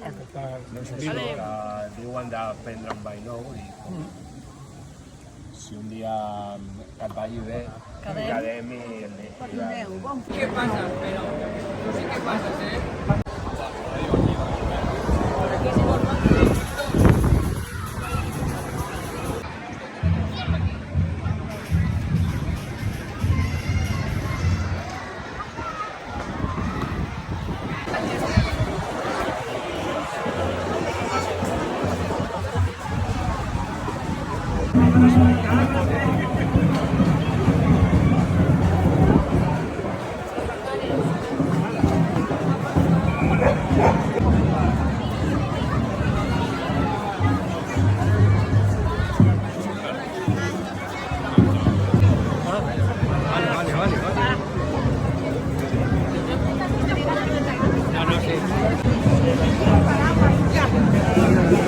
No sé si diuen de prendre un ball nou i si un dia et vagi bé, quedem i... Què passa? Però no sé què passa, No, sí.